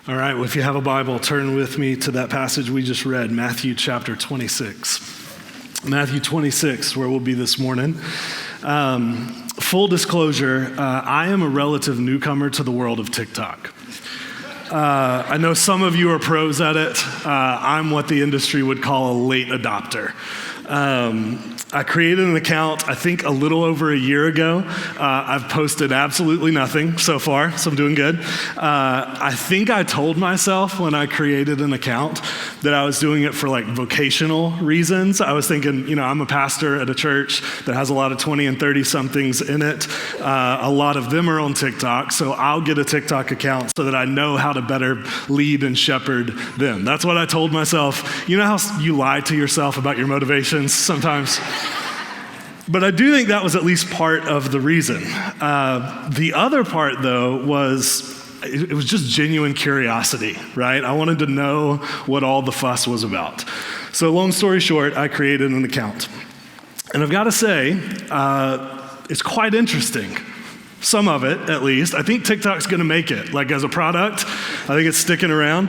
All right, well, if you have a Bible, turn with me to that passage we just read, Matthew chapter 26. Matthew 26, where we'll be this morning. Full disclosure, I am a relative newcomer to the world of TikTok. I know some of you are pros at it. I'm what the industry would call a late adopter. I created an account, I think, a little over a year ago. I've posted absolutely nothing so far, so I'm doing good. I think I told myself when I created an account that I was doing it for like vocational reasons. I was thinking, I'm a pastor at a church that has a lot of 20 and 30 somethings in it. A lot of them are on TikTok, so I'll get a TikTok account so that I know how to better lead and shepherd them. That's what I told myself. You know how you lie to yourself about your motivations sometimes? But I do think that was at least part of the reason. The other part, though, was it was just genuine curiosity, right? I wanted to know what all the fuss was about. So long story short, I created an account. And I've got to say, it's quite interesting. Some of it, at least. I think TikTok's going to make it. Like as a product, I think it's sticking around.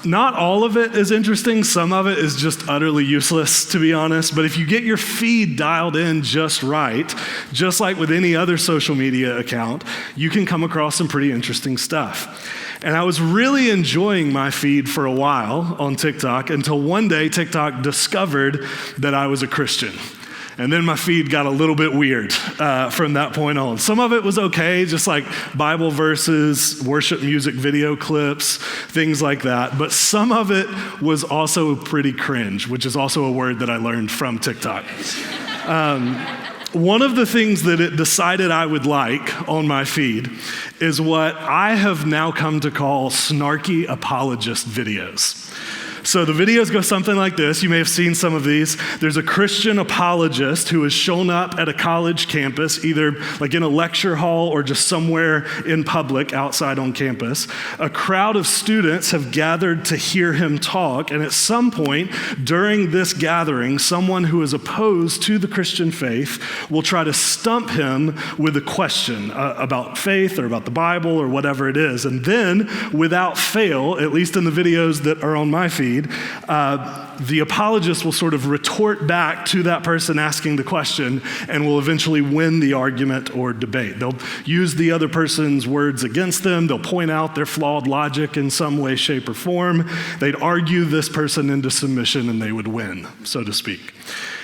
Not all of it is interesting. Some of it is just utterly useless, to be honest. But if you get your feed dialed in just right, just like with any other social media account, you can come across some pretty interesting stuff. And I was really enjoying my feed for a while on TikTok until one day TikTok discovered that I was a Christian. And then my feed got a little bit weird from that point on. Some of it was okay, just like Bible verses, worship music video clips, things like that. But some of it was also pretty cringe, which is also a word that I learned from TikTok. One of the things that it decided I would like on my feed is what I have now come to call snarky apologist videos. So the videos go something like this. You may have seen some of these. There's a Christian apologist who has shown up at a college campus, either like in a lecture hall or just somewhere in public outside on campus. A crowd of students have gathered to hear him talk, and at some point during this gathering, someone who is opposed to the Christian faith will try to stump him with a question about faith or about the Bible or whatever it is. And then, without fail, at least in the videos that are on my feed, the apologist will sort of retort back to that person asking the question and will eventually win the argument or debate. They'll use the other person's words against them. They'll point out their flawed logic in some way, shape, or form. They'd argue this person into submission and they would win, so to speak.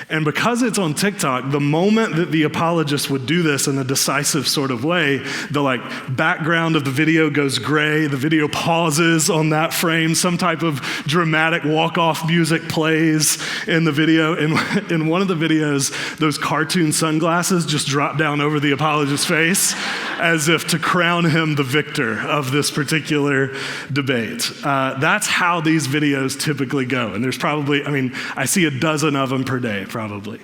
And because it's on TikTok, the moment that the apologist would do this in a decisive sort of way, the background of the video goes gray, the video pauses on that frame, some type of dramatic walk-off music plays in the video. In one of the videos, those cartoon sunglasses just drop down over the apologist's face as if to crown him the victor of this particular debate. That's how these videos typically go. And there's probably, I see a dozen of them per day, probably.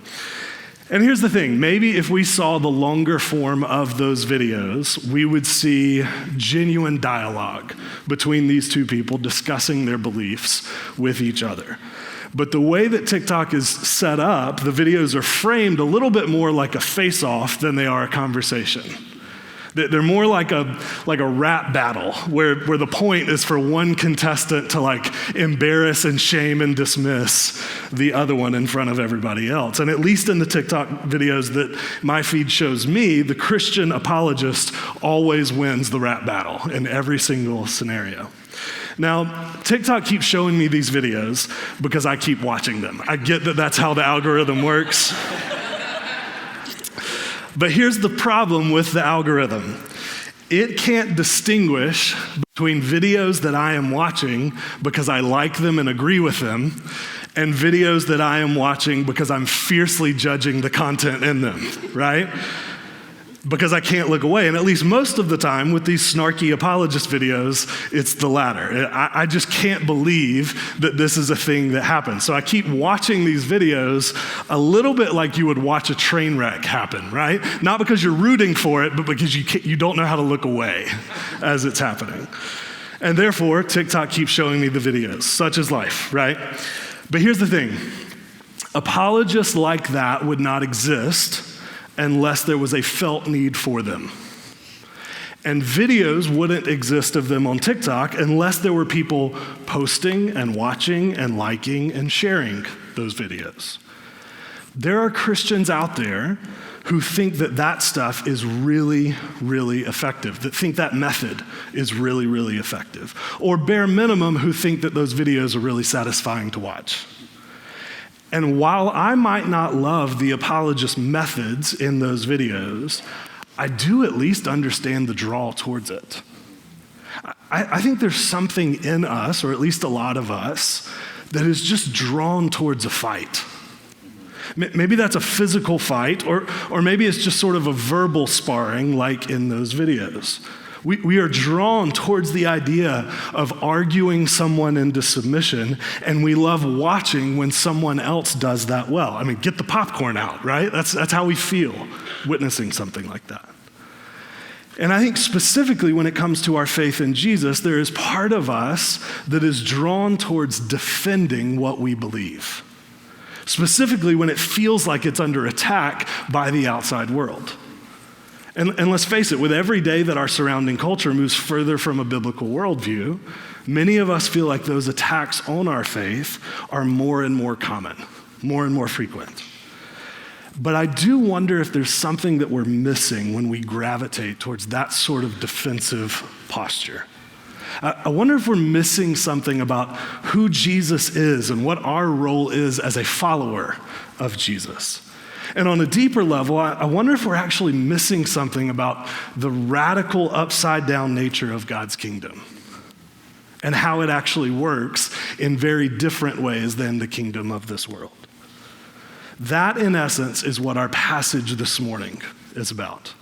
And here's the thing, maybe if we saw the longer form of those videos, we would see genuine dialogue between these two people discussing their beliefs with each other. But the way that TikTok is set up, the videos are framed a little bit more like a face-off than they are a conversation. They're more like a rap battle where the point is for one contestant to embarrass and shame and dismiss the other one in front of everybody else. And at least in the TikTok videos that my feed shows me, the Christian apologist always wins the rap battle in every single scenario. Now, TikTok keeps showing me these videos because I keep watching them. I get that that's how the algorithm works. But here's the problem with the algorithm. It can't distinguish between videos that I am watching because I like them and agree with them and videos that I am watching because I'm fiercely judging the content in them, right? Because I can't look away. And at least most of the time with these snarky apologist videos, it's the latter. I just can't believe that this is a thing that happens. So I keep watching these videos a little bit like you would watch a train wreck happen, right? Not because you're rooting for it, but because you don't know how to look away as it's happening. And therefore, TikTok keeps showing me the videos. Such is life, right? But here's the thing. Apologists like that would not exist unless there was a felt need for them. And videos wouldn't exist of them on TikTok unless there were people posting and watching and liking and sharing those videos. There are Christians out there who think that that stuff is really, really effective, that think that method is really, really effective. Or bare minimum, who think that those videos are really satisfying to watch. And while I might not love the apologist methods in those videos, I do at least understand the draw towards it. I think there's something in us, or at least a lot of us, that is just drawn towards a fight. Maybe that's a physical fight, or maybe it's just sort of a verbal sparring like in those videos. We are drawn towards the idea of arguing someone into submission, and we love watching when someone else does that well. I mean, get the popcorn out, right? That's how we feel witnessing something like that. And I think specifically when it comes to our faith in Jesus, there is part of us that is drawn towards defending what we believe, specifically when it feels like it's under attack by the outside world. And let's face it, with every day that our surrounding culture moves further from a biblical worldview, many of us feel like those attacks on our faith are more and more common, more and more frequent. But I do wonder if there's something that we're missing when we gravitate towards that sort of defensive posture. I wonder if we're missing something about who Jesus is and what our role is as a follower of Jesus. And on a deeper level, I wonder if we're actually missing something about the radical upside-down nature of God's kingdom and how it actually works in very different ways than the kingdom of this world. That, in essence, is what our passage this morning is about.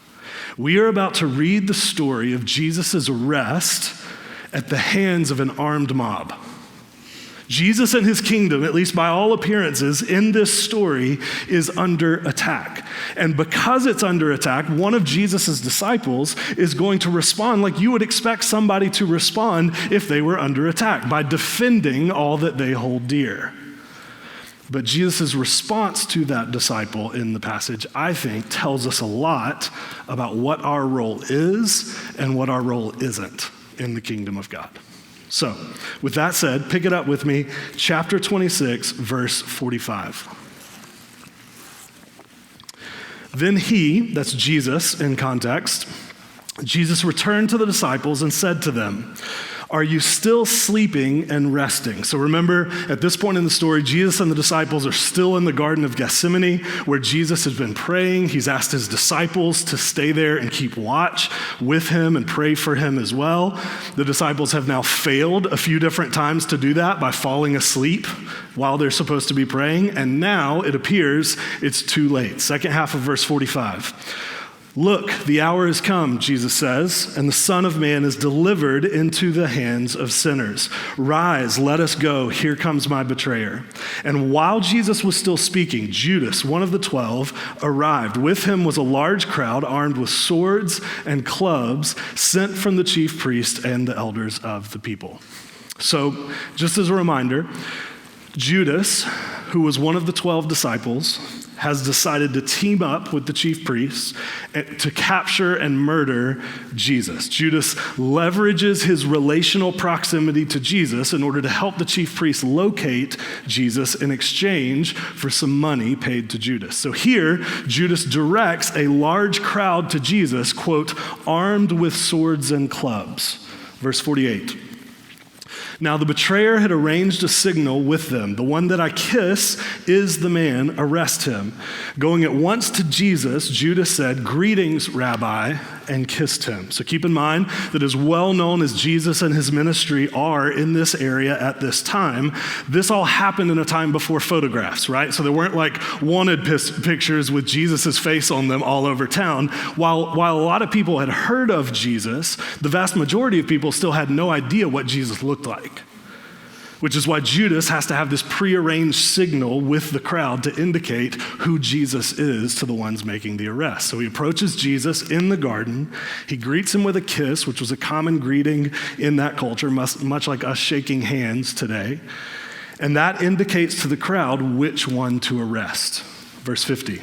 We are about to read the story of Jesus' arrest at the hands of an armed mob. Jesus and his kingdom, at least by all appearances, in this story is under attack. And because it's under attack, one of Jesus' disciples is going to respond like you would expect somebody to respond if they were under attack, by defending all that they hold dear. But Jesus' response to that disciple in the passage, I think, tells us a lot about what our role is and what our role isn't in the kingdom of God. So, with that said, pick it up with me, chapter 26, verse 45. Then he, that's Jesus in context, Jesus returned to the disciples and said to them, "Are you still sleeping and resting?" So remember, at this point in the story, Jesus and the disciples are still in the Garden of Gethsemane, where Jesus has been praying. He's asked his disciples to stay there and keep watch with him and pray for him as well. The disciples have now failed a few different times to do that by falling asleep while they're supposed to be praying, and now it appears it's too late. Second half of verse 45. "Look, the hour has come," Jesus says, "and the Son of Man is delivered into the hands of sinners. Rise, let us go. Here comes my betrayer." And while Jesus was still speaking, Judas, one of the 12, arrived. With him was a large crowd armed with swords and clubs, sent from the chief priests and the elders of the people. So, just as a reminder, Judas, who was one of the 12 disciples, has decided to team up with the chief priests to capture and murder Jesus. Judas leverages his relational proximity to Jesus in order to help the chief priests locate Jesus in exchange for some money paid to Judas. So here, Judas directs a large crowd to Jesus, quote, armed with swords and clubs. Verse 48. "Now the betrayer had arranged a signal with them. 'The one that I kiss is the man, arrest him.' Going at once to Jesus, Judas said, 'Greetings, Rabbi,' and kissed him." So keep in mind that as well known as Jesus and his ministry are in this area at this time, this all happened in a time before photographs, right? So there weren't like wanted pictures with Jesus' face on them all over town. While a lot of people had heard of Jesus, the vast majority of people still had no idea what Jesus looked like. Which is why Judas has to have this prearranged signal with the crowd to indicate who Jesus is to the ones making the arrest. So he approaches Jesus in the garden. He greets him with a kiss, which was a common greeting in that culture, much like us shaking hands today. And that indicates to the crowd which one to arrest. Verse 50.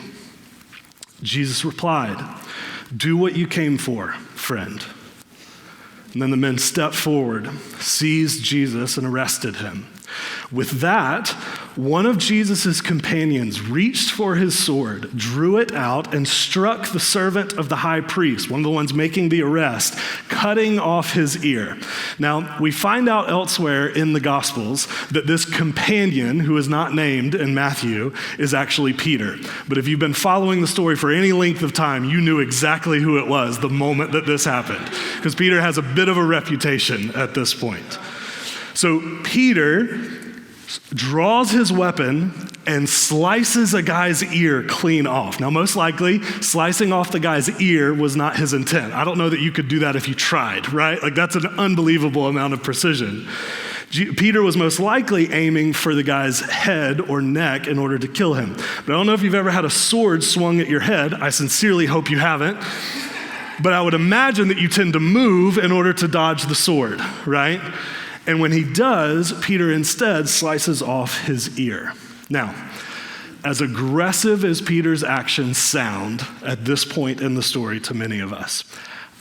Jesus replied, "Do what you came for, friend." And then the men stepped forward, seized Jesus, and arrested him. With that, one of Jesus' companions reached for his sword, drew it out, and struck the servant of the high priest, one of the ones making the arrest, cutting off his ear. Now, we find out elsewhere in the Gospels that this companion, who is not named in Matthew, is actually Peter. But if you've been following the story for any length of time, you knew exactly who it was the moment that this happened, because Peter has a bit of a reputation at this point. So Peter draws his weapon and slices a guy's ear clean off. Now, most likely, slicing off the guy's ear was not his intent. I don't know that you could do that if you tried, right? Like, that's an unbelievable amount of precision. Peter was most likely aiming for the guy's head or neck in order to kill him. But I don't know if you've ever had a sword swung at your head. I sincerely hope you haven't. But I would imagine that you tend to move in order to dodge the sword, right? And when he does, Peter instead slices off his ear. Now, as aggressive as Peter's actions sound at this point in the story to many of us,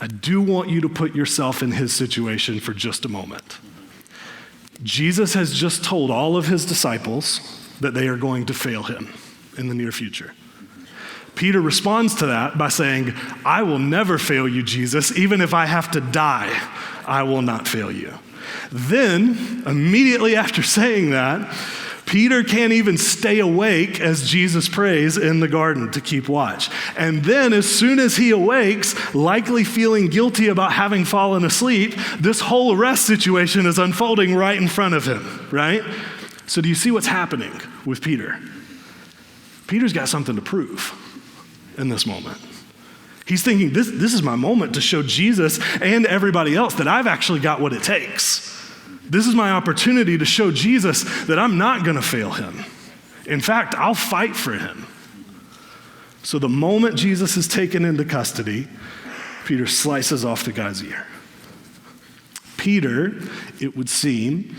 I do want you to put yourself in his situation for just a moment. Jesus has just told all of his disciples that they are going to fail him in the near future. Peter responds to that by saying, "I will never fail you, Jesus. Even if I have to die, I will not fail you." Then, immediately after saying that, Peter can't even stay awake as Jesus prays in the garden to keep watch. And then, as soon as he awakes, likely feeling guilty about having fallen asleep, this whole arrest situation is unfolding right in front of him, right? So do you see what's happening with Peter? Peter's got something to prove in this moment. He's thinking, this is my moment to show Jesus and everybody else that I've actually got what it takes. This is my opportunity to show Jesus that I'm not going to fail him. In fact, I'll fight for him. So the moment Jesus is taken into custody, Peter slices off the guy's ear. Peter, it would seem,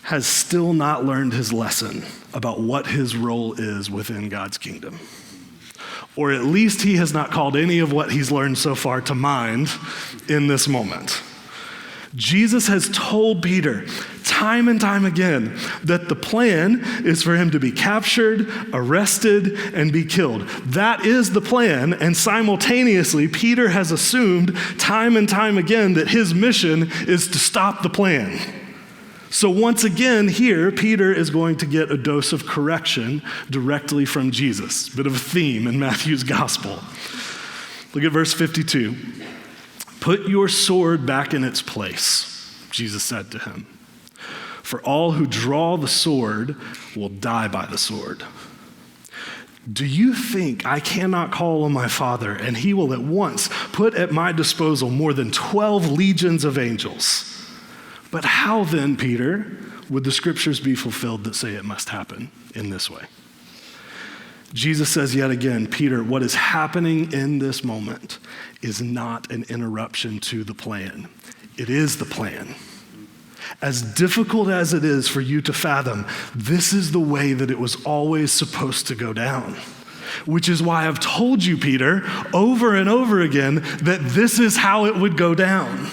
has still not learned his lesson about what his role is within God's kingdom. Or at least he has not called any of what he's learned so far to mind in this moment. Jesus has told Peter time and time again that the plan is for him to be captured, arrested, and be killed. That is the plan, and simultaneously, Peter has assumed time and time again that his mission is to stop the plan. So once again, here, Peter is going to get a dose of correction directly from Jesus. Bit of a theme in Matthew's gospel. Look at verse 52. "Put your sword back in its place," Jesus said to him. "For all who draw the sword will die by the sword. Do you think I cannot call on my Father, and he will at once put at my disposal more than 12 legions of angels? But how then, Peter, would the scriptures be fulfilled that say it must happen in this way?" Jesus says yet again, Peter, what is happening in this moment is not an interruption to the plan. It is the plan. As difficult as it is for you to fathom, this is the way that it was always supposed to go down. Which is why I've told you, Peter, over and over again, that this is how it would go down.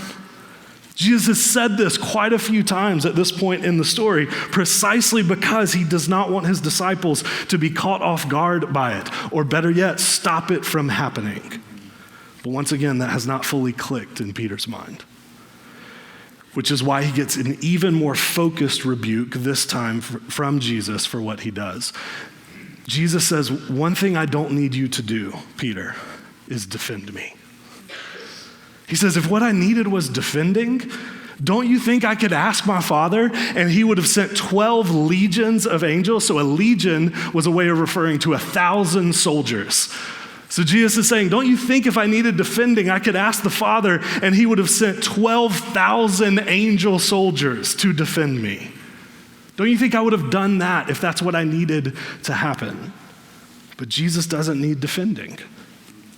Jesus has said this quite a few times at this point in the story, precisely because he does not want his disciples to be caught off guard by it, or better yet, stop it from happening. But once again, that has not fully clicked in Peter's mind, which is why he gets an even more focused rebuke this time from Jesus for what he does. Jesus says, "One thing I don't need you to do, Peter, is defend me." He says, if what I needed was defending, don't you think I could ask my Father and he would have sent 12 legions of angels? So a legion was a way of referring to 1,000 soldiers. So Jesus is saying, don't you think if I needed defending, I could ask the Father and he would have sent 12,000 angel soldiers to defend me? Don't you think I would have done that if that's what I needed to happen? But Jesus doesn't need defending.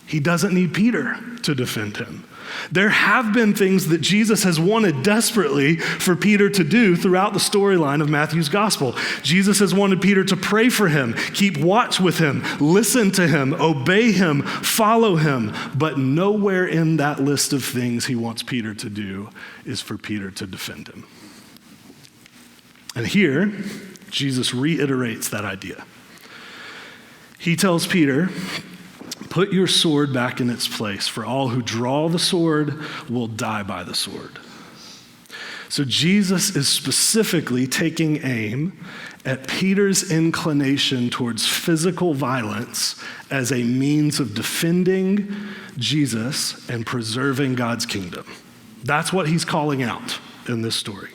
He doesn't need Peter to defend him. There have been things that Jesus has wanted desperately for Peter to do throughout the storyline of Matthew's gospel. Jesus has wanted Peter to pray for him, keep watch with him, listen to him, obey him, follow him. But nowhere in that list of things he wants Peter to do is for Peter to defend him. And here, Jesus reiterates that idea. He tells Peter, "Put your sword back in its place, for all who draw the sword will die by the sword." So Jesus is specifically taking aim at Peter's inclination towards physical violence as a means of defending Jesus and preserving God's kingdom. That's what he's calling out in this story.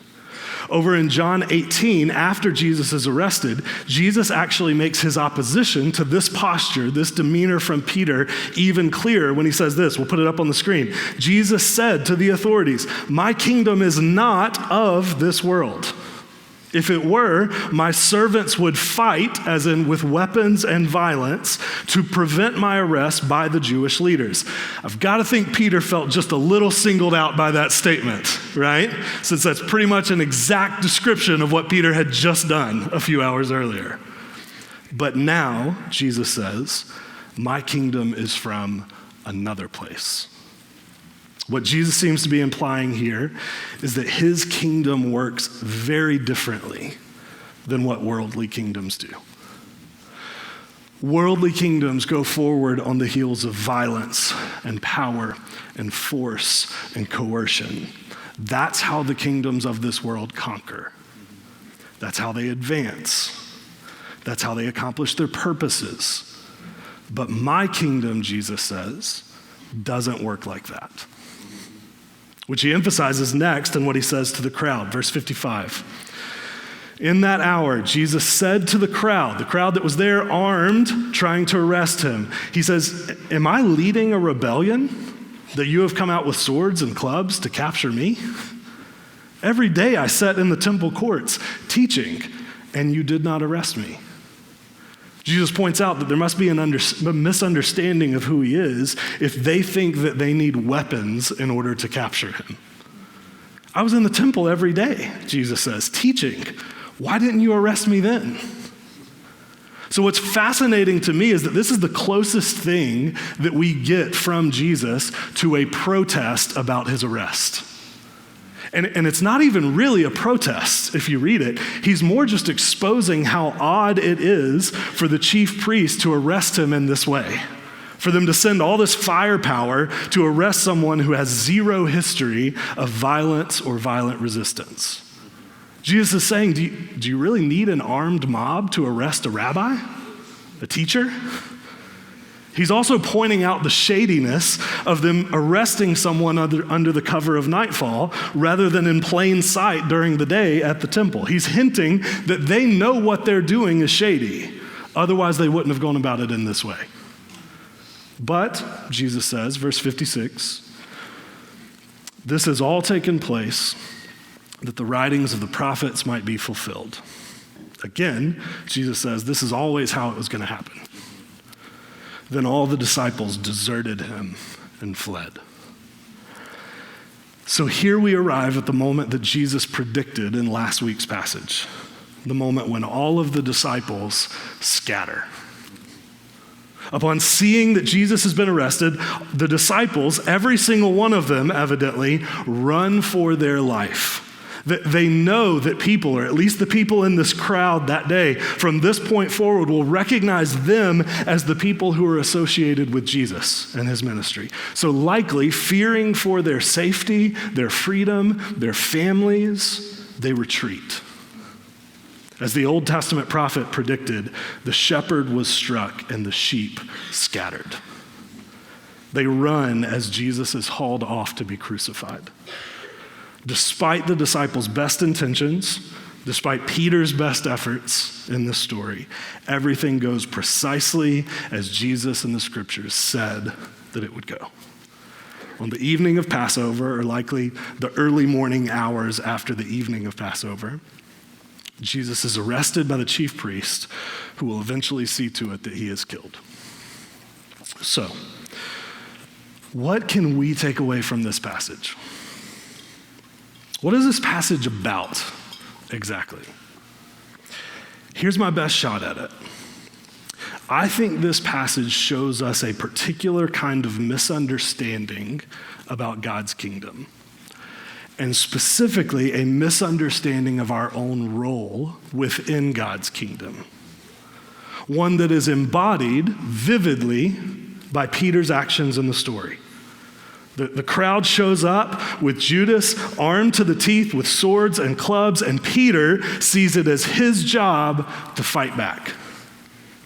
Over in John 18, after Jesus is arrested, Jesus actually makes his opposition to this posture, this demeanor from Peter, even clearer when he says this. We'll put it up on the screen. Jesus said to the authorities, "My kingdom is not of this world. If it were, my servants would fight, as in with weapons and violence, to prevent my arrest by the Jewish leaders." I've got to think Peter felt just a little singled out by that statement, right? Since that's pretty much an exact description of what Peter had just done a few hours earlier. But now, Jesus says, "My kingdom is from another place." What Jesus seems to be implying here is that his kingdom works very differently than what worldly kingdoms do. Worldly kingdoms go forward on the heels of violence and power and force and coercion. That's how the kingdoms of this world conquer. That's how they advance. That's how they accomplish their purposes. But my kingdom, Jesus says, doesn't work like that. Which he emphasizes next in what he says to the crowd. Verse 55. In that hour, Jesus said to the crowd that was there armed, trying to arrest him, he says, "Am I leading a rebellion that you have come out with swords and clubs to capture me? Every day I sat in the temple courts teaching, and you did not arrest me." Jesus points out that there must be a misunderstanding of who he is if they think that they need weapons in order to capture him. I was in the temple every day, Jesus says, teaching. Why didn't you arrest me then? So what's fascinating to me is that this is the closest thing that we get from Jesus to a protest about his arrest. And it's not even really a protest if you read it. He's more just exposing how odd it is for the chief priest to arrest him in this way, for them to send all this firepower to arrest someone who has zero history of violence or violent resistance. Jesus is saying, do you really need an armed mob to arrest a rabbi, a teacher? He's also pointing out the shadiness of them arresting someone under the cover of nightfall rather than in plain sight during the day at the temple. He's hinting that they know what they're doing is shady. Otherwise, they wouldn't have gone about it in this way. But, Jesus says, verse 56, "This has all taken place that the writings of the prophets might be fulfilled." Again, Jesus says this is always how it was going to happen. Then all the disciples deserted him and fled. So here we arrive at the moment that Jesus predicted in last week's passage, the moment when all of the disciples scatter. Upon seeing that Jesus has been arrested, the disciples, every single one of them evidently, run for their life. They know that people, or at least the people in this crowd that day, from this point forward will recognize them as the people who are associated with Jesus and his ministry. So likely, fearing for their safety, their freedom, their families, they retreat. As the Old Testament prophet predicted, the shepherd was struck and the sheep scattered. They run as Jesus is hauled off to be crucified. Despite the disciples' best intentions, despite Peter's best efforts in this story, everything goes precisely as Jesus in the scriptures said that it would go. On the evening of Passover, or likely the early morning hours after the evening of Passover, Jesus is arrested by the chief priest, who will eventually see to it that he is killed. So, what can we take away from this passage? What is this passage about exactly? Here's my best shot at it. I think this passage shows us a particular kind of misunderstanding about God's kingdom, and specifically a misunderstanding of our own role within God's kingdom. One that is embodied vividly by Peter's actions in the story. The crowd shows up with Judas armed to the teeth with swords and clubs, and Peter sees it as his job to fight back,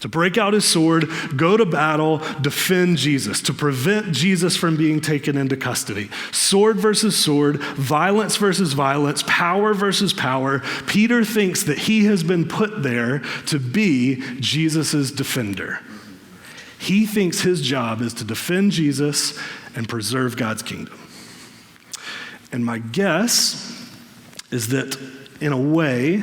to break out his sword, go to battle, defend Jesus, to prevent Jesus from being taken into custody. Sword versus sword, violence versus violence, power versus power. Peter thinks that he has been put there to be Jesus' defender. He thinks his job is to defend Jesus and preserve God's kingdom. And my guess is that, in a way,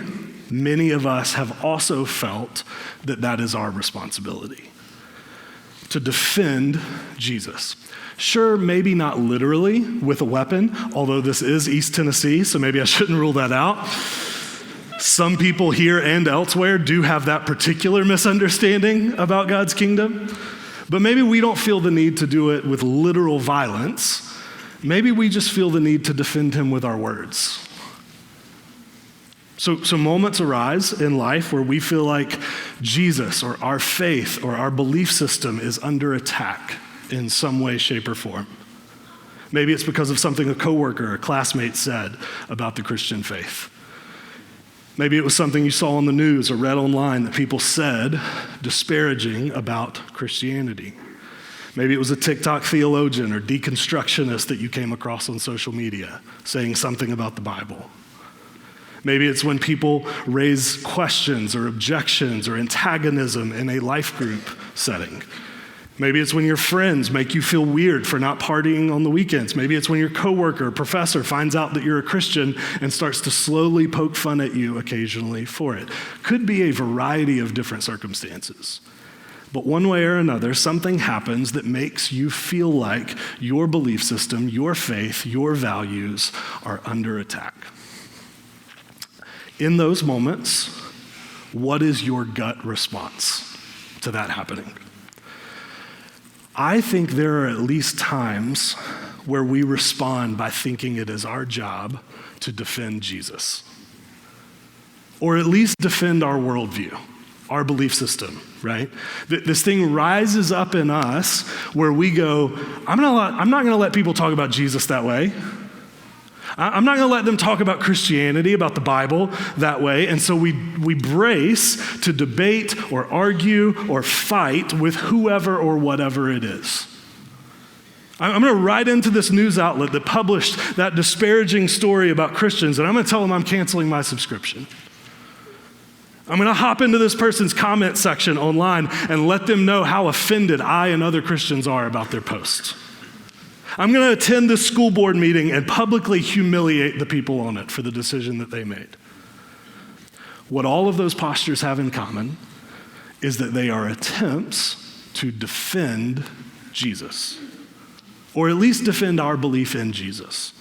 many of us have also felt that that is our responsibility, to defend Jesus. Sure, maybe not literally with a weapon, although this is East Tennessee, so maybe I shouldn't rule that out. Some people here and elsewhere do have that particular misunderstanding about God's kingdom, but maybe we don't feel the need to do it with literal violence. Maybe we just feel the need to defend him with our words. So moments arise in life where we feel like Jesus or our faith or our belief system is under attack in some way, shape, or form. Maybe it's because of something a coworker or a classmate said about the Christian faith. Maybe it was something you saw on the news or read online that people said disparaging about Christianity. Maybe it was a TikTok theologian or deconstructionist that you came across on social media saying something about the Bible. Maybe it's when people raise questions or objections or antagonism in a life group setting. Maybe it's when your friends make you feel weird for not partying on the weekends. Maybe it's when your coworker or professor finds out that you're a Christian and starts to slowly poke fun at you occasionally for it. Could be a variety of different circumstances. But one way or another, something happens that makes you feel like your belief system, your faith, your values are under attack. In those moments, what is your gut response to that happening? I think there are at least times where we respond by thinking it is our job to defend Jesus, or at least defend our worldview, our belief system, right? This thing rises up in us where we go, I'm not going to let people talk about Jesus that way. I'm not going to let them talk about Christianity, about the Bible that way. And so we brace to debate or argue or fight with whoever or whatever it is. I'm going to write into this news outlet that published that disparaging story about Christians, and I'm going to tell them I'm canceling my subscription. I'm going to hop into this person's comment section online and let them know how offended I and other Christians are about their posts. I'm going to attend this school board meeting and publicly humiliate the people on it for the decision that they made. What all of those postures have in common is that they are attempts to defend Jesus, or at least defend our belief in Jesus.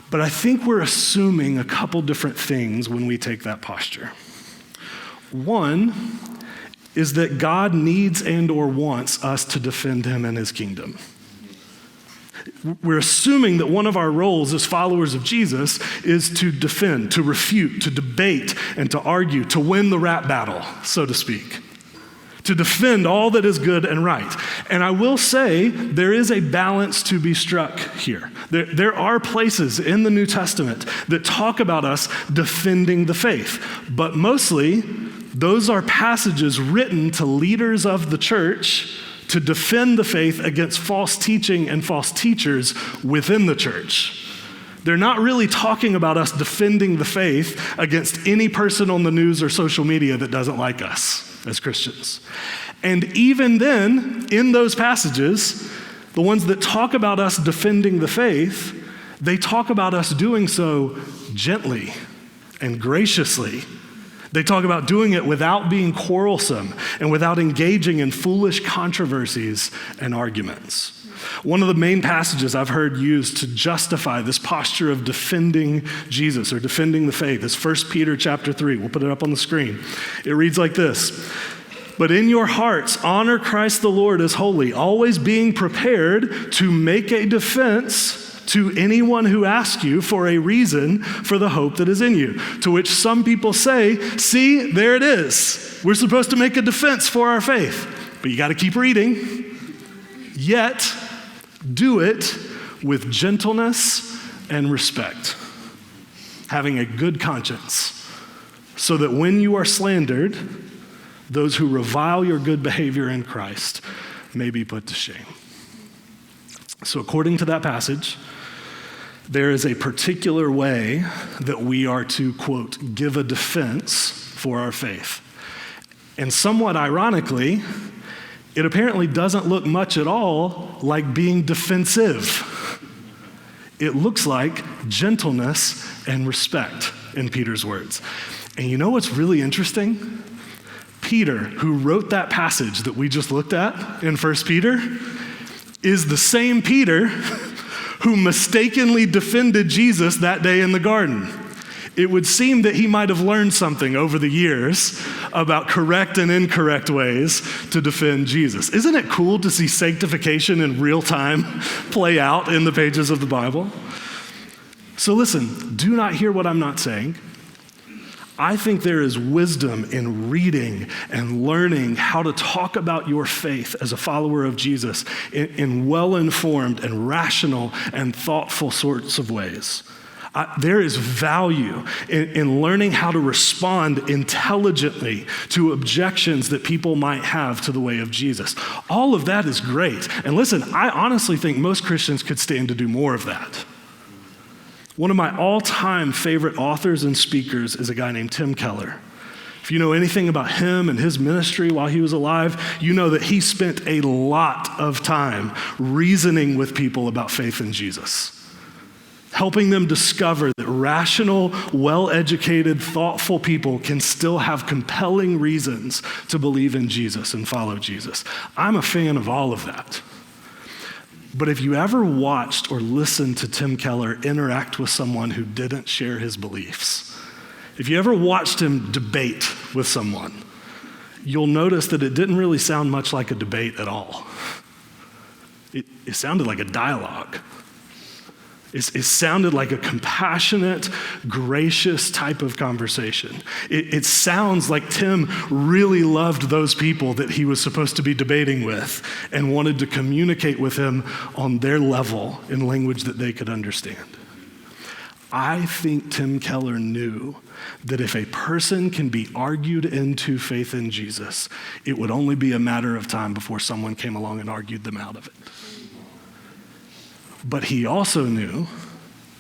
But I think we're assuming a couple different things when we take that posture. One is that God needs and or wants us to defend him and his kingdom. We're assuming that one of our roles as followers of Jesus is to defend, to refute, to debate, and to argue, to win the rap battle, so to speak, to defend all that is good and right. And I will say there is a balance to be struck here. There are places in the New Testament that talk about us defending the faith, but mostly those are passages written to leaders of the church to defend the faith against false teaching and false teachers within the church. They're not really talking about us defending the faith against any person on the news or social media that doesn't like us as Christians. And even then, in those passages, the ones that talk about us defending the faith, they talk about us doing so gently and graciously. They talk about doing it without being quarrelsome and without engaging in foolish controversies and arguments. One of the main passages I've heard used to justify this posture of defending Jesus or defending the faith is 1 Peter chapter 3. We'll put it up on the screen. It reads like this: "But in your hearts, honor Christ the Lord as holy, always being prepared to make a defense to anyone who asks you for a reason for the hope that is in you." To which some people say, see, there it is. We're supposed to make a defense for our faith. But you got to keep reading. Yet, do it with gentleness and respect, having a good conscience, so that when you are slandered, those who revile your good behavior in Christ may be put to shame. So according to that passage, there is a particular way that we are to, quote, give a defense for our faith. And somewhat ironically, it apparently doesn't look much at all like being defensive. It looks like gentleness and respect, in Peter's words. And you know what's really interesting? Peter, who wrote that passage that we just looked at in 1 Peter, is the same Peter who mistakenly defended Jesus that day in the garden. It would seem that he might have learned something over the years about correct and incorrect ways to defend Jesus. Isn't it cool to see sanctification in real time play out in the pages of the Bible? So listen, do not hear what I'm not saying. I think there is wisdom in reading and learning how to talk about your faith as a follower of Jesus in well-informed and rational and thoughtful sorts of ways. There is value in learning how to respond intelligently to objections that people might have to the way of Jesus. All of that is great. And listen, I honestly think most Christians could stand to do more of that. One of my all-time favorite authors and speakers is a guy named Tim Keller. If you know anything about him and his ministry while he was alive, you know that he spent a lot of time reasoning with people about faith in Jesus, helping them discover that rational, well-educated, thoughtful people can still have compelling reasons to believe in Jesus and follow Jesus. I'm a fan of all of that. But if you ever watched or listened to Tim Keller interact with someone who didn't share his beliefs, if you ever watched him debate with someone, you'll notice that it didn't really sound much like a debate at all. It sounded like a dialogue. It sounded like a compassionate, gracious type of conversation. It sounds like Tim really loved those people that he was supposed to be debating with and wanted to communicate with him on their level in language that they could understand. I think Tim Keller knew that if a person can be argued into faith in Jesus, it would only be a matter of time before someone came along and argued them out of it. But he also knew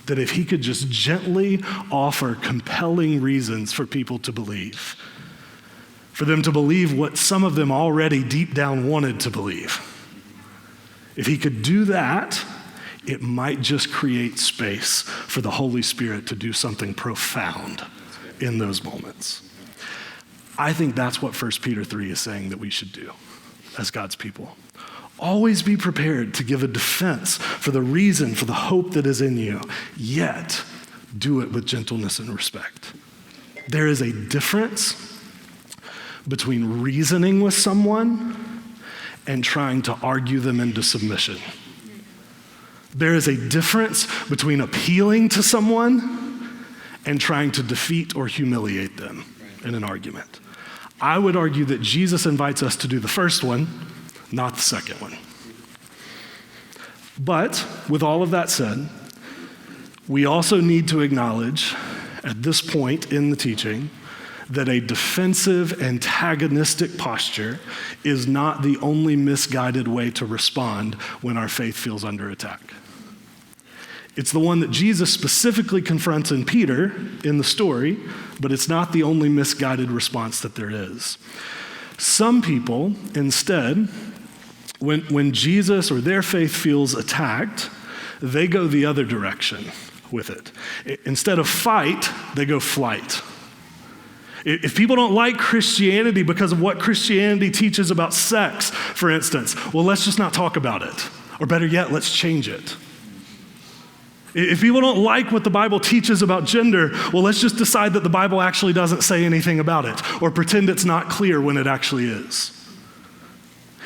that if he could just gently offer compelling reasons for people to believe, for them to believe what some of them already deep down wanted to believe, if he could do that, it might just create space for the Holy Spirit to do something profound in those moments. I think that's what 1 Peter 3 is saying that we should do as God's people. Always be prepared to give a defense for the reason, for the hope that is in you, yet do it with gentleness and respect. There is a difference between reasoning with someone and trying to argue them into submission. There is a difference between appealing to someone and trying to defeat or humiliate them in an argument. I would argue that Jesus invites us to do the first one, not the second one. But with all of that said, we also need to acknowledge at this point in the teaching that a defensive, antagonistic posture is not the only misguided way to respond when our faith feels under attack. It's the one that Jesus specifically confronts in Peter in the story, but it's not the only misguided response that there is. Some people, instead, when Jesus or their faith feels attacked, they go the other direction with it. Instead of fight, they go flight. If people don't like Christianity because of what Christianity teaches about sex, for instance, well, let's just not talk about it. Or better yet, let's change it. If people don't like what the Bible teaches about gender, well, let's just decide that the Bible actually doesn't say anything about it, or pretend it's not clear when it actually is.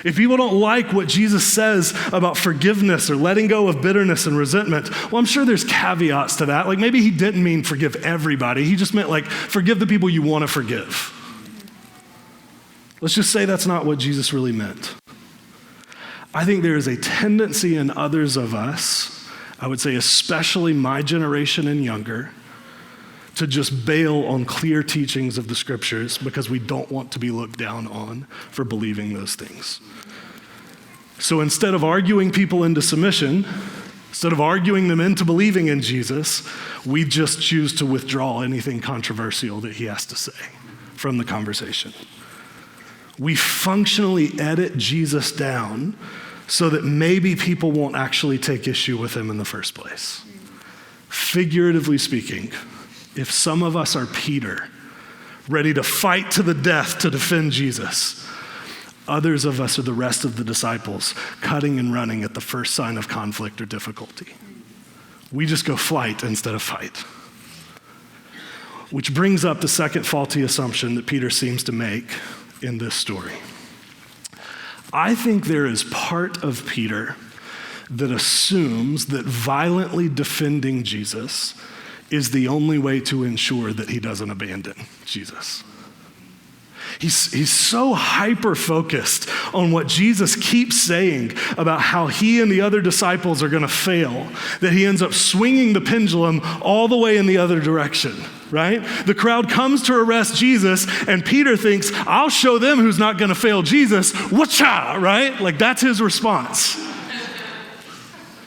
If people don't like what Jesus says about forgiveness or letting go of bitterness and resentment, well, I'm sure there's caveats to that. Like maybe he didn't mean forgive everybody. He just meant like forgive the people you want to forgive. Let's just say that's not what Jesus really meant. I think there is a tendency in others of us, I would say especially my generation and younger, to just bail on clear teachings of the scriptures because we don't want to be looked down on for believing those things. So instead of arguing people into submission, instead of arguing them into believing in Jesus, we just choose to withdraw anything controversial that he has to say from the conversation. We functionally edit Jesus down so that maybe people won't actually take issue with him in the first place. Figuratively speaking, if some of us are Peter, ready to fight to the death to defend Jesus, others of us are the rest of the disciples, cutting and running at the first sign of conflict or difficulty. We just go flight instead of fight. Which brings up the second faulty assumption that Peter seems to make in this story. I think there is part of Peter that assumes that violently defending Jesus is the only way to ensure that he doesn't abandon Jesus. He's so hyper-focused on what Jesus keeps saying about how he and the other disciples are going to fail that he ends up swinging the pendulum all the way in the other direction, right? The crowd comes to arrest Jesus, and Peter thinks, I'll show them who's not going to fail Jesus. Whatcha, right? Like that's his response.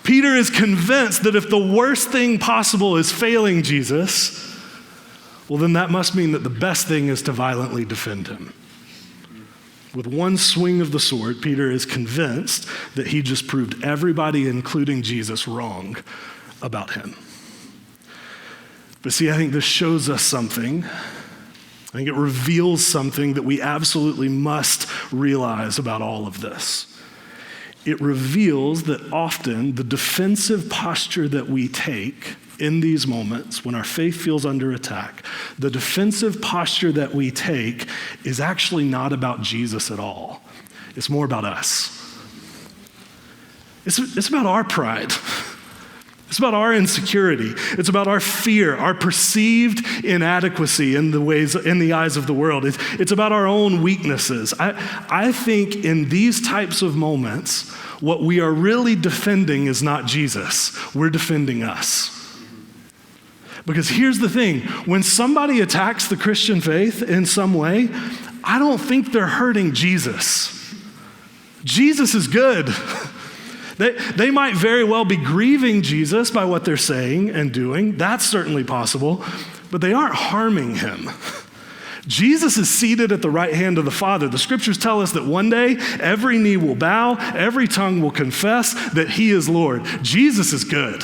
Peter is convinced that if the worst thing possible is failing Jesus, well, then that must mean that the best thing is to violently defend him. With one swing of the sword, Peter is convinced that he just proved everybody, including Jesus, wrong about him. But see, I think this shows us something. I think it reveals something that we absolutely must realize about all of this. It reveals that often the defensive posture that we take in these moments when our faith feels under attack, the defensive posture that we take is actually not about Jesus at all. It's more about us. It's about our pride. It's about our insecurity. It's about our fear, our perceived inadequacy in the eyes of the world. It's about our own weaknesses. I think in these types of moments, what we are really defending is not Jesus. We're defending us. Because here's the thing, when somebody attacks the Christian faith in some way, I don't think they're hurting Jesus. Jesus is good. They might very well be grieving Jesus by what they're saying and doing. That's certainly possible, but they aren't harming him. Jesus is seated at the right hand of the Father. The scriptures tell us that one day every knee will bow, every tongue will confess that he is Lord. Jesus is good.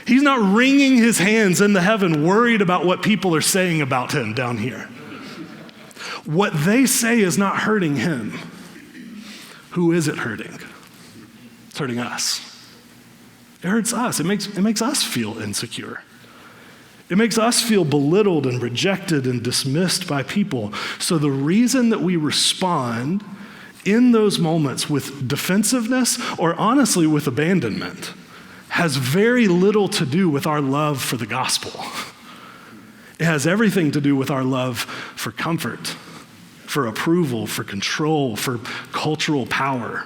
He's not wringing his hands in the heaven worried about what people are saying about him down here. What they say is not hurting him. Who is it hurting? It's hurting us. It hurts us. It makes us feel insecure. It makes us feel belittled and rejected and dismissed by people. So the reason that we respond in those moments with defensiveness or honestly with abandonment has very little to do with our love for the gospel. It has everything to do with our love for comfort, for approval, for control, for cultural power,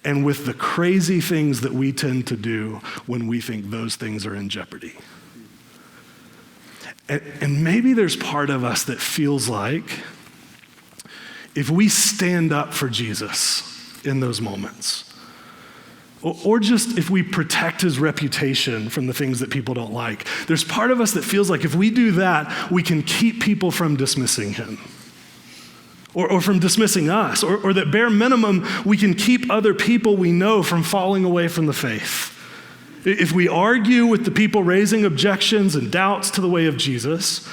and with the crazy things that we tend to do when we think those things are in jeopardy. And maybe there's part of us that feels like if we stand up for Jesus in those moments, or just if we protect his reputation from the things that people don't like, there's part of us that feels like if we do that, we can keep people from dismissing him. Or from dismissing us, or that bare minimum, we can keep other people we know from falling away from the faith. If we argue with the people raising objections and doubts to the way of Jesus,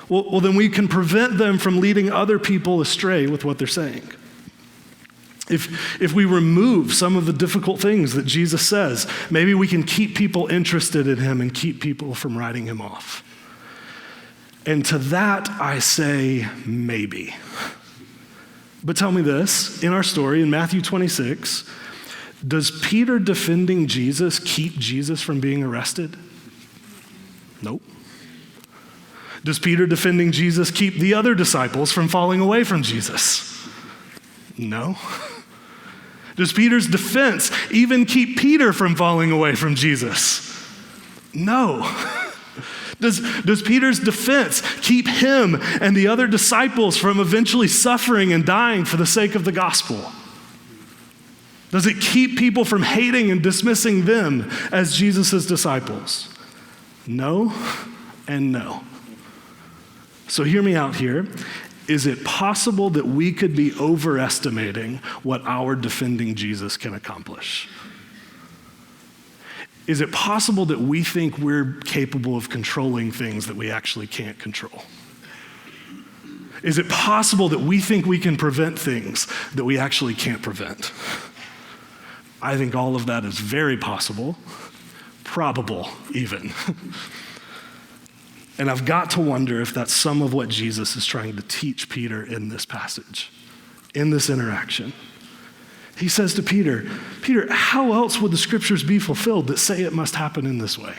well, then we can prevent them from leading other people astray with what they're saying. If we remove some of the difficult things that Jesus says, maybe we can keep people interested in him and keep people from writing him off. And to that, I say maybe. But tell me this, in our story, in Matthew 26, does Peter defending Jesus keep Jesus from being arrested? Nope. Does Peter defending Jesus keep the other disciples from falling away from Jesus? No. Does Peter's defense even keep Peter from falling away from Jesus? No. Does Peter's defense keep him and the other disciples from eventually suffering and dying for the sake of the gospel? Does it keep people from hating and dismissing them as Jesus' disciples? No and no. So hear me out here. Is it possible that we could be overestimating what our defending Jesus can accomplish? Is it possible that we think we're capable of controlling things that we actually can't control? Is it possible that we think we can prevent things that we actually can't prevent? I think all of that is very possible, probable even. And I've got to wonder if that's some of what Jesus is trying to teach Peter in this passage, in this interaction. He says to Peter, Peter, how else would the scriptures be fulfilled that say it must happen in this way?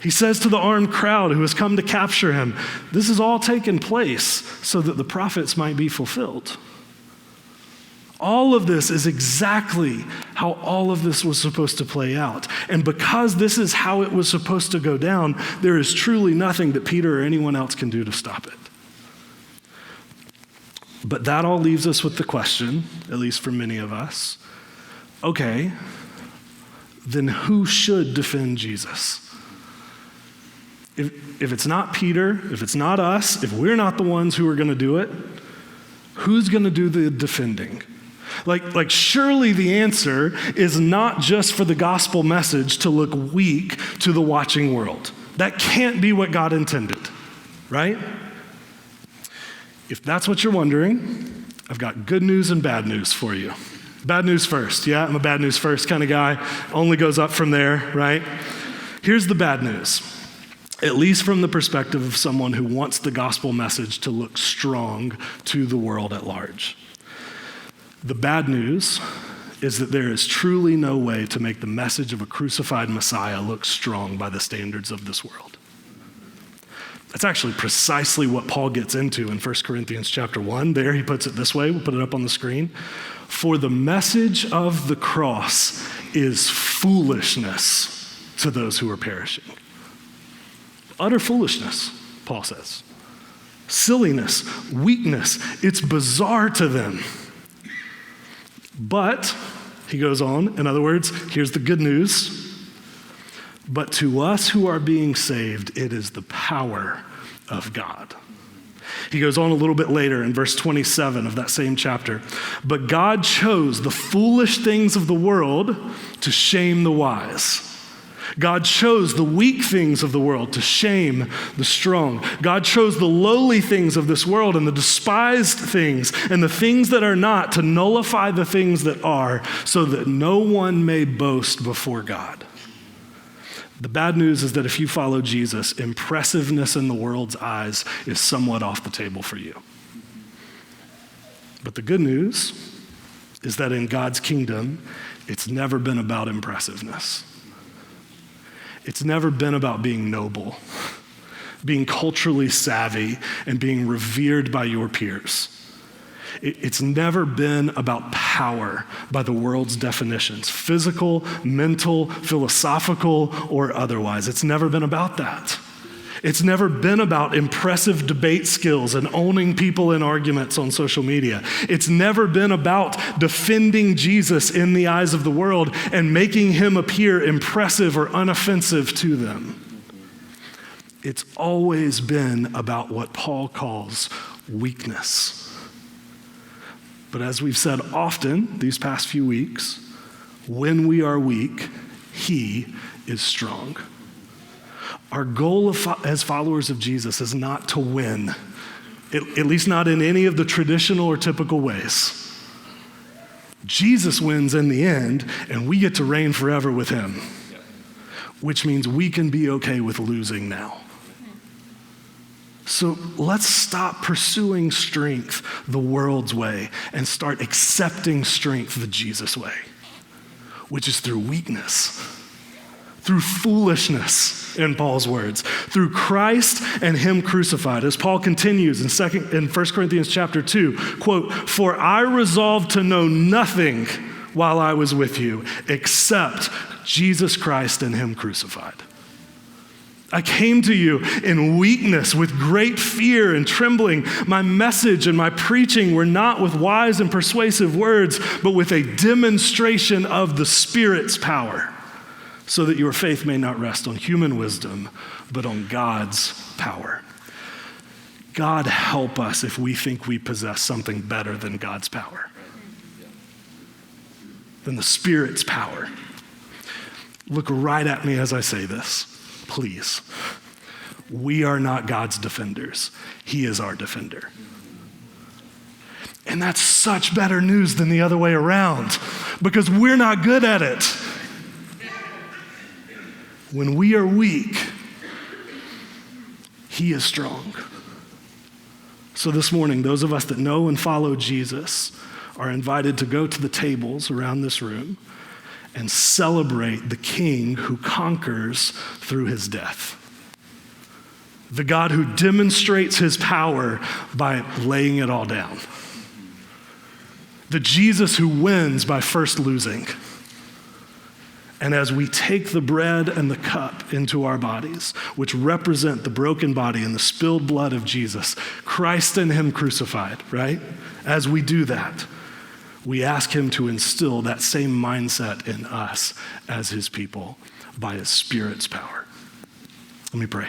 He says to the armed crowd who has come to capture him, this has all taken place so that the prophets might be fulfilled. All of this is exactly how all of this was supposed to play out. And because this is how it was supposed to go down, there is truly nothing that Peter or anyone else can do to stop it. But that all leaves us with the question, at least for many of us, okay, then who should defend Jesus? If it's not Peter, if it's not us, if we're not the ones who are going to do it, who's going to do the defending? Like surely the answer is not just for the gospel message to look weak to the watching world. That can't be what God intended, right? If that's what you're wondering, I've got good news and bad news for you. Bad news first, yeah? I'm a bad news first kind of guy. Only goes up from there, right? Here's the bad news, at least from the perspective of someone who wants the gospel message to look strong to the world at large. The bad news is that there is truly no way to make the message of a crucified Messiah look strong by the standards of this world. That's actually precisely what Paul gets into in 1 Corinthians chapter 1. There he puts it this way, we'll put it up on the screen. For the message of the cross is foolishness to those who are perishing. Utter foolishness, Paul says. Silliness, weakness, it's bizarre to them. But, he goes on, in other words, here's the good news. But to us who are being saved, it is the power of God. He goes on a little bit later in verse 27 of that same chapter. But God chose the foolish things of the world to shame the wise. God chose the weak things of the world to shame the strong. God chose the lowly things of this world and the despised things and the things that are not to nullify the things that are, so that no one may boast before God. The bad news is that if you follow Jesus, impressiveness in the world's eyes is somewhat off the table for you. But the good news is that in God's kingdom, it's never been about impressiveness. It's never been about being noble, being culturally savvy, and being revered by your peers. It's never been about power by the world's definitions, physical, mental, philosophical, or otherwise. It's never been about that. It's never been about impressive debate skills and owning people in arguments on social media. It's never been about defending Jesus in the eyes of the world and making him appear impressive or unoffensive to them. It's always been about what Paul calls weakness. But as we've said often these past few weeks, when we are weak, he is strong. Our goal as followers of Jesus is not to win, at least not in any of the traditional or typical ways. Jesus wins in the end, and we get to reign forever with him, which means we can be okay with losing now. So let's stop pursuing strength the world's way and start accepting strength the Jesus way, which is through weakness, through foolishness, in Paul's words, through Christ and him crucified. As Paul continues in 1 Corinthians chapter 2, quote, "For I resolved to know nothing while I was with you except Jesus Christ and him crucified. I came to you in weakness with great fear and trembling. My message and my preaching were not with wise and persuasive words, but with a demonstration of the Spirit's power, so that your faith may not rest on human wisdom, but on God's power." God help us if we think we possess something better than God's power, than the Spirit's power. Look right at me as I say this, please. We are not God's defenders. He is our defender. And that's such better news than the other way around, because we're not good at it. When we are weak, he is strong. So this morning, those of us that know and follow Jesus are invited to go to the tables around this room and celebrate the King who conquers through his death. The God who demonstrates his power by laying it all down. The Jesus who wins by first losing. And as we take the bread and the cup into our bodies, which represent the broken body and the spilled blood of Jesus, Christ and him crucified, right? As we do that, we ask him to instill that same mindset in us as his people by his Spirit's power. Let me pray.